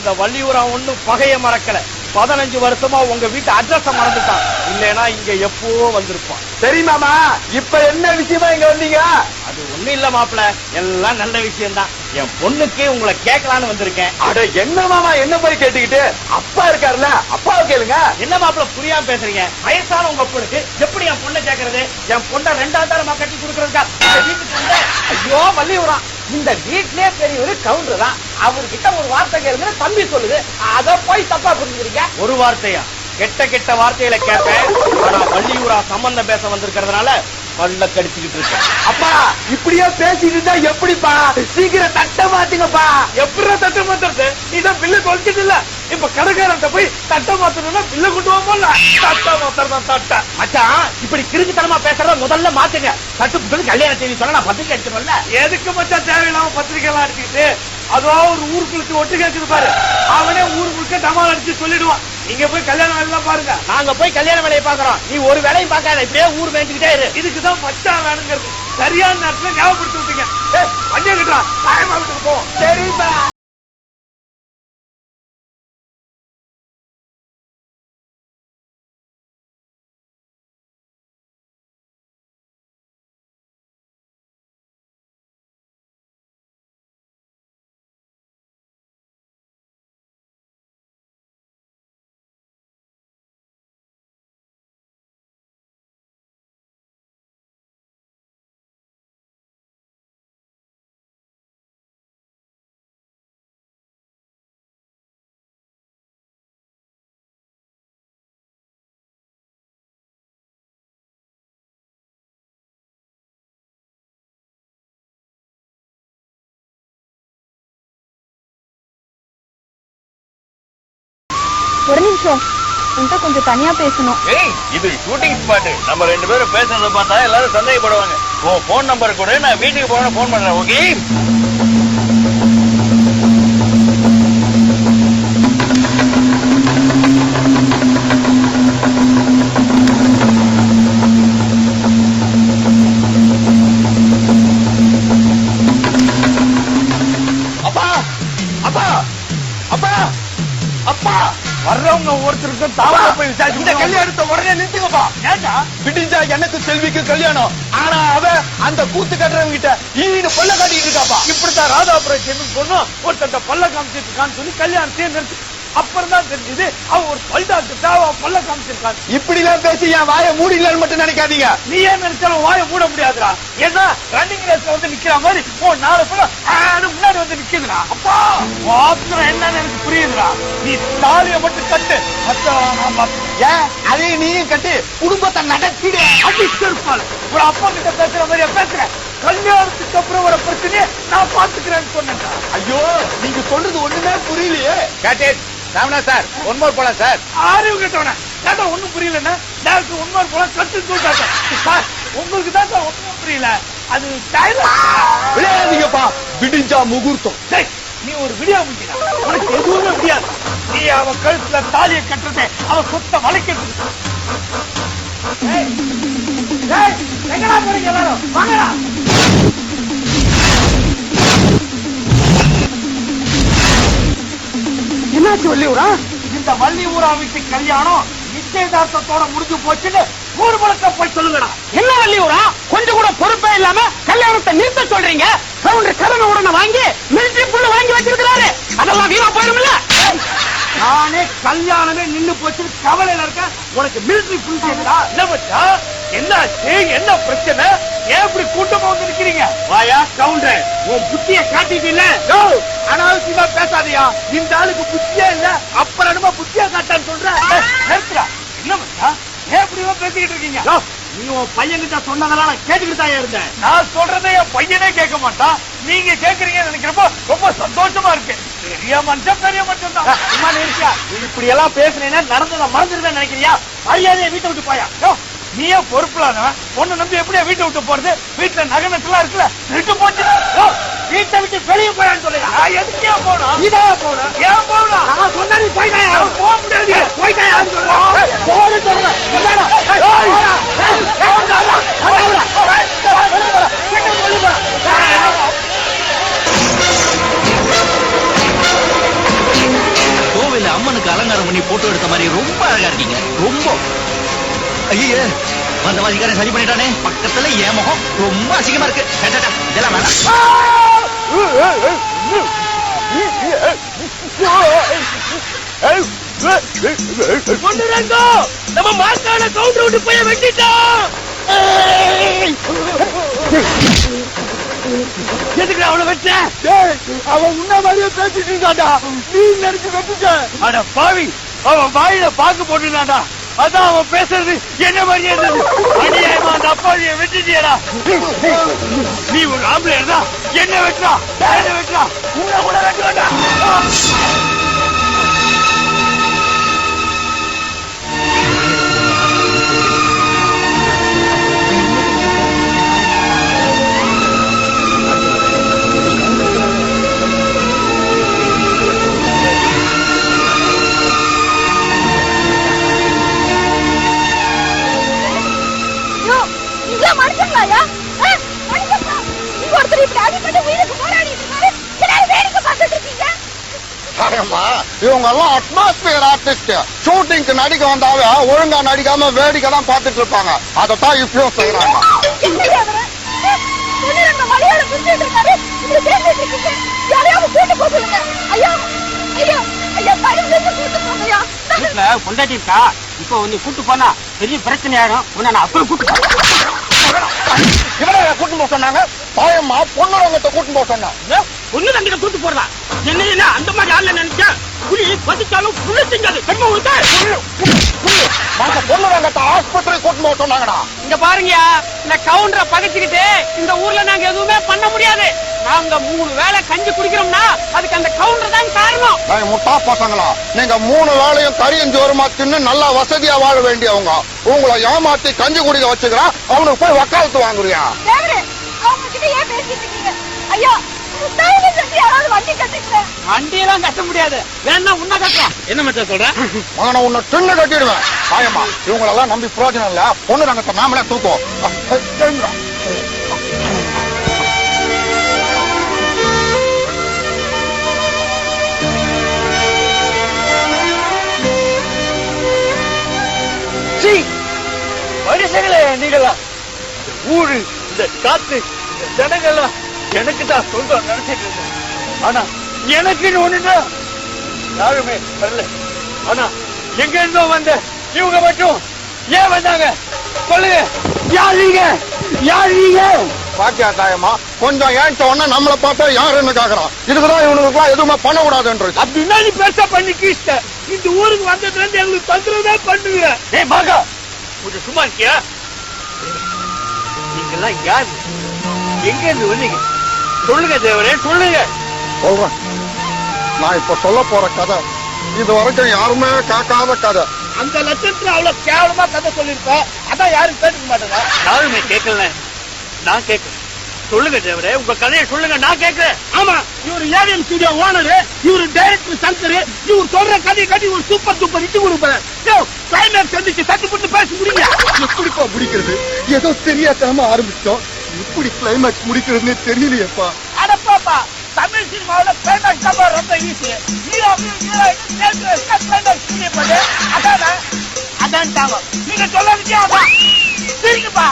இந்த வள்ளியூரா ஒண்ணும் பகைய மறக்கல. 15 வருஷமா உங்க வீட்டு அட்ரஸ் மறந்துட்டான். இல்லனா இங்க எப்பவோ வந்திருப்பான். சரி மாமா, இப்ப என்ன விஷயமா இங்க வந்தீங்க? அது ஒண்ணு இல்ல மாப்பிள, எல்லாம் நல்ல விஷயம் தான். என் பொண்ணுக்கு உங்களை கேட்கலான்னு வந்திருக்கேன். அட என்ன மாமா, என்ன போய் கேட்டுக்கிட்டு? அப்பா இருக்காருல்ல, அப்பாவை கேளுங்க. என்ன மாப்பிள புரியாம பேசுறீங்க? வயசான உங்க பொண்ணுக்கு எப்படி என் பொண்ணை கேட்கறது? என் பொண்ணை 2ஆம் தரமா கட்டி கொடுக்கறதுக்கா வீட்டுக்கு வந்த? ஐயோ வள்ளியூரா, இந்த வீட்லயே பெரியவர் கவுண்டர் தான். அவர்கிட்ட ஒரு வார்த்தை கேளுங்க தம்பி சொல்லுது, அத போய் தப்பா புரிஞ்சுக்கிறீங்க. ஒரு வார்த்தையா? கெட்ட கெட்ட வார்த்தையில கேட்பேன். ஆனா வள்ளியூரா சம்பந்தம் பேச வந்திருக்கிறதுனால பல்ல கடிச்சுக்கிட்டு இருக்கேன். அப்பா இப்படியே பேசிட்டு இருந்தா எப்படிப்பா? சீக்கிரம் தட்ட மாத்துங்கப்பா. எப்படி தட்ட மாத்துறது? நீதான் பில்ல தொலைச்சது இல்ல. இப்ப கடைக்காரன் போய் தட்ட மாத்தணும்னா பில்ல கொண்டு வாங்கல. தட்ட மாத்திரதான் தட்ட. மச்சான், இப்படி கிறுக்குத்தனமா பேசுறத முதல்ல மாத்துங்க. தட்டு புட்டு கல்யாண செய்தி சொன்னா நான் பத்திரிக்கை அடிச்சிருவேன்ல. எதுக்கு மச்சான் தேவையில்லாம பத்திரிக்கை எல்லாம் அடிச்சுக்கிட்டு? அதோ ஒரு ஊருக்குளுக்கு ஒட்டு கேக்குது பாரு, அவனே ஊருக்குள்ள டமால் அடிச்சு சொல்லிடுவான். நீங்க போய் கல்யாண வேலையெல்லாம் பாருங்க. நாங்க போய் கல்யாண வேலையை பாக்குறோம். நீ ஒரு வேலையும் பார்க்காத, இப்படியே ஊர் மேய்ச்சிக்கிட்டே இரு. இதுக்குதான் மச்சான் வேணுங்கிறது. சரியான நேரத்துல ஞாபகப்படுத்தி விட்டீங்க. வண்டியை கிட்டா டைம் ஆகிட்டு போ. சரிப்பா. ஒரு நிமிஷம், உன்கிட்ட கொஞ்சம் தனியா பேசணும். இது ஷூட்டிங் ஸ்பாட். நம்ம 2 பேரும் பேசுறத பார்த்தா எல்லாரும் சந்தேகப்படுவாங்க. உன் போன் நம்பர் கூட, நான் வீட்டுக்கு போன போன் பண்றேன். ஓகே? அப்பா அப்பா அப்பா அப்பா, வர்றவங்க ஒருத்தருக்கு தாவா போய் விசாரிச்சு இந்த கல்யாணத்தை உடனே நிறுத்துங்கப்பா. ஏண்டா? விடிஞ்சா எனக்கு செல்விக்கு கல்யாணம். ஆனா அவ அந்த கூத்து கட்டுறவங்க கிட்ட ஈன்னு பல்ல காட்டிட்டு இருக்காப்பா. இப்படித்தான் ராதாபுரம் பொண்ணு ஒருத்தன் பல்ல காமிச்சிருக்கான்னு சொல்லி கல்யாணத்தையே நிறுத்து. அப்புறம் தான் தெரிஞ்சது அவ ஒரு பல்டாக்கு பல்ல காமிச்சிருக்கான். இப்படி எல்லாம் பேசி என் வாயை மூடிங்களான்னு மட்டும் நினைக்காதீங்க. நீ ஏன் நினைச்சாலும் வாயை மூட முடியாதுடா. ஏன்னா ரன்னிங் ரேஸ்ல வந்து நிக்கிற மாதிரி 4 பேரும் முன்னாடி வந்து நிக்குதுடா. அப்பா பாத்திரம் என்னன்னு எனக்கு புரியுதுடா. நீ தாலிய மட்டும் கட்டு, ஏன் அதையும் நீயும் கட்டி குடும்பத்தை நடத்திடு. அடிச்சிருப்பாள். ஒரு அப்பா கிட்ட பேசுற மாதிரியா பேசுறேன்? கல்யாணத்துக்கு அப்புறம் வர பிரச்சனையை நான் பாத்துக்கிறேன்னு சொன்னேன். ஐயோ, நீங்க சொல்றது ஒண்ணுமே புரியலையே. ராமனா சார், 1 more போலாம் சார். அறிவு கேட்டவன கேட்டா ஒண்ணும் புரியலன்னா டாக்டர் 1 more போலாம் கட்டு சொல்லிட்டாங்க. சார் உங்களுக்கு தான் சார் ஒண்ணும் புரியல. அது விளையாடுங்கப்பா. விடிஞ்சா முகூர்த்தம். நீ ஒரு விடியா முடியா, உனக்கு எதுவுமே முடியாது. நீ அவ கழுத்துல தாலியை கட்டுறதே அவ சொத்த வளைக்கிறது. எங்கடா போறீங்க எல்லாரும்? வாங்கடா. என்னாச்சு வள்ளியூரா? இந்த வள்ளியூரா வீட்டு கல்யாணம் நிச்சயதார்த்தத்தோட முடிஞ்சு போச்சுன்னு ஊர் முழுக்க போய் சொல்லுங்கடா. என்ன வள்ளியூரா, கொஞ்சம் கூட பொறுப்பே இல்லாம கல்யாணத்தை நிறுத்த சொல்றீங்க? கவுண்டர் கடமை உடனே வாங்கி மிலிட்டரி புள்ள வாங்கி வச்சிருக்கிறாரு. அதெல்லாம் வீணா போயிரும்ல. நானே கல்யாணமே நின்னு போச்சு கவலையில இருக்க. உனக்கு மிலிட்டரி புல் கேக்குதா? என்ன பச்சா, என்னாச்சு? என்ன பிரச்சனை? ஏன் இப்படி கூட்டமா வந்து நிக்கிறீங்க? வாயா கவுண்டர், உன் புத்திய காட்டிட்டு இல்ல. அனாவசியமா பேசாதியா. இந்த ஆளுக்கு புத்தியே இல்ல, அப்புறம் என்னமா புத்தியா காட்டான்னு சொல்ற? நிறுத்துறா. என்ன பச்சா, ஏன் இப்படி பேசிக்கிட்டு இருக்கீங்க? நீ உன் பையன்கிட்ட சொன்னதெல்லாம் நான் கேட்டுக்கிட்டு தான் இருந்தேன். நான் சொல்றதை என் பையனே கேட்க மாட்டான். நீங்க கேக்குறீங்கன்னு நினைக்கிறப்போ ரொம்ப சந்தோஷமா இருக்கு. பெரிய மனுஷன் தான். இப்படி எல்லாம் பேசுனேன்னா நடந்ததை மறந்துருவேன் நினைக்கிறியா? மரியாதையை வீட்டை விட்டு போயா. நீயே பொறுப்புலாதவன். பொண்ணு நம்பி எப்படியா வீட்டை விட்டு போறது? வீட்டுல நகனத்துலாம் இருக்குல்ல, விட்டு போச்சு. வீட்டை விட்டு வெளியே போயான்னு சொல்லுங்க. எதுக்கே போனா? இதா போனா? ஏன் போனா? நான் சொன்னா நீ போயிட்டாயா? போக முடியாது. போயிட்டாயான்னு சொல்றேன். போன்னு சொல்றேன். வீட்டுக்கு பண்ணி போட்டோ எடுத்த மாதிரி ரொம்ப அழகா இருக்கீங்க. ரொம்ப. ஐயே, வந்த வாதிக்காரன் சரி பண்ணிட்டானே. பக்கத்துல ஏன் முகம் ரொம்ப அசிங்கமா இருக்கு. இதெல்லாம் வேணாம். நம்ம மாக்கான கவுண்டர் விட்டு போய் வெட்டிட்டோம். எதுக்கு அவனை வச்ச? அவன் முன்ன மாதிரியே பேசிட்டு இருந்தாடா. நீ நினைச்சு வெட்டிட்ட. அட பாவி, அவன் வாயில பாக்கு போட்டுனாடா. அதான் அவன் பேசுறது என்ன மாதிரியே இருந்தது. அநியாயமா அந்த அப்பாவியை வெட்டிட்டியடா. நீ ஒரு ஆம்பளை இருந்தா என்ன வெட்டா என்ன வெட்டா உன்னை கூட வெட்டுவாடா. மனுஷங்களாயா? மனுஷங்களா? நீங்க ஒருத்தர் இப்படி அடிப்பட்டு உயிருக்கு போராடிட்டு இருக்காரு. எல்லாரும் வேடிக்கை பார்த்துட்டு இருக்கீங்க. இவங்க எல்லாம் அட்மாஸ்பியர் ஆர்டிஸ்ட். ஷூட்டிங்க்கு நடிக்க வந்தாவே ஒழுங்கா நடிக்காம வேடிக்கை தான் பார்த்துட்டு இருப்பாங்க. அதைத்தான் இப்பயும் செய்யறாங்க. மலையாள புரிஞ்சுட்டு இருக்காரு. இப்படி பேசிட்டு இருக்கீங்க. யாரையாவது கூட்டு போட்டுருங்க. ஐயா ஐயா ஐயா, தயவு செஞ்சு கூட்டு போங்கயா. வீட்டுல பொண்டாட்டி இருக்கா. இப்ப உன்னை கூட்டு போனா பெரிய பிரச்சனை ஆயிடும். உன்னை நான் அப்புறம் கூட்டு இவனை கூட்டு போக சொன்னாங்க. தாயம்மா பொண்ணுரங்கத்தை கூட்டு போக சொன்னாங்க. பொண்ணு தங்கிட்ட கூட்டு போறதா? என்ன அந்த மாதிரி ஆள்ல நினைச்சா புலி பசிச்சாலும் புள்ள செஞ்சாது. பொண்ணுரங்கத்தை ஆஸ்பத்திரி கூட்டு போக சொன்னாங்கடா. இங்க பாருங்க, இந்த கவுண்டரை பகைச்சுக்கிட்டு இந்த ஊர்ல நாங்க எதுவுமே பண்ண முடியாது. நாங்க 3 வேளை கஞ்சி குடிக்கிறோம்னா அதுக்கு அந்த கவுண்டர் தான் காரணம். முட்டா பசங்களா, நீங்க 3 வேளையும் கறியும் சோறுமா தின்னு நல்லா வசதியா வாழ வேண்டியவங்க. உங்களை ஏமாத்தி கஞ்சி குடிக்க வச்சுக்கிறான். அவனுக்கு போய் வக்காலத்து வாங்குறியா? அவங்க கிட்ட ஏன் பேசிட்டு இருக்கீங்க? ஐயா, தயவு செஞ்சு யாராவது வண்டி கட்டுங்க. வண்டியெல்லாம் கட்ட முடியாது. வேணா உன்ன கட்டலாம். என்ன மச்சான் சொல்ற? மகனை உன்னை தின்னு கட்டிடுவேன். தாயம்மா, இவங்களெல்லாம் நம்பி பிரயோஜனம் இல்ல. பொண்ணுரங்கத்தை நாமளே தூக்கும். மனுஷங்களே நீங்களா? ஊரு, இந்த காத்து, இந்த ஜனங்கள்லாம் எனக்கு தான் சொந்தம் நினைச்சிட்டு இருந்தேன். ஆனா எனக்குன்னு ஒண்ணுன்னா யாருமே வரல. ஆனா எங்க இருந்தோ வந்த இவங்க மட்டும் ஏன் வந்தாங்க சொல்லுங்க. யார் நீங்க? யார் நீங்க? பாக்கியா தாயம்மா, கொஞ்சம் ஏன்ட்ட உடனே நம்மளை பார்த்தா யாருன்னு கேக்குறான். இதுக்குதான் இவனுக்குலாம் எதுவுமே பண்ணக்கூடாதுன்ற. அப்படின்னா நீ பெருசா பண்ணி கீழ்த்த. இந்த ஊருக்கு வந்ததுல இருந்து எங்களுக்கு தொந்தரவுதான் பண்ணுவீங்க. ஏய் மகா, கொஞ்சம் சும்மா இருக்கியா? நீங்கெல்லாம் யாரு? எங்க இருந்து வந்தீங்க? சொல்லுங்க தேவரே, சொல்லுங்க. சொல்றேன். நான் இப்ப சொல்ல போற கதை இது வரைக்கும் யாருமே கேட்காத கதை. அந்த லட்சத்துல அவ்வளவு கேவலமா கதை சொல்லிருப்ப. அதான் யாரும் கேட்டுக்க மாட்டேங்க. யாருமே கேட்கல. நான் கேட்கிறேன். சொல்லுங்க தேவரே, உங்க கதையை சொல்லுங்க, நான் கேட்கிறேன். ஆமா, இவரு ஏவிஎம் ஸ்டுடியோ ஓனர், இவரு டைரக்டர் சங்கர். இவர் சொல்ற கதையை காட்டி ஒரு சூப்பர் இட்டு கொடுப்பாரு. கிளைமேக்ஸ் வந்துச்சு, தட்டு போட்டு பேச முடியல. எப்படிப்பா முடிக்கிறது? ஏதோ தெரியாதனமா ஆரம்பிச்சோம். எப்படி கிளைமேக்ஸ் முடிக்கிறதுன்னு தெரியலையப்பா. அடப்பாப்பா, தமிழ் சினிமாவில கிளைமேக்ஸ் தான் ரொம்ப ஈஸி. அதான் தாங்க நீங்க சொல்லாதீங்க. அதான் சரிங்கப்பா.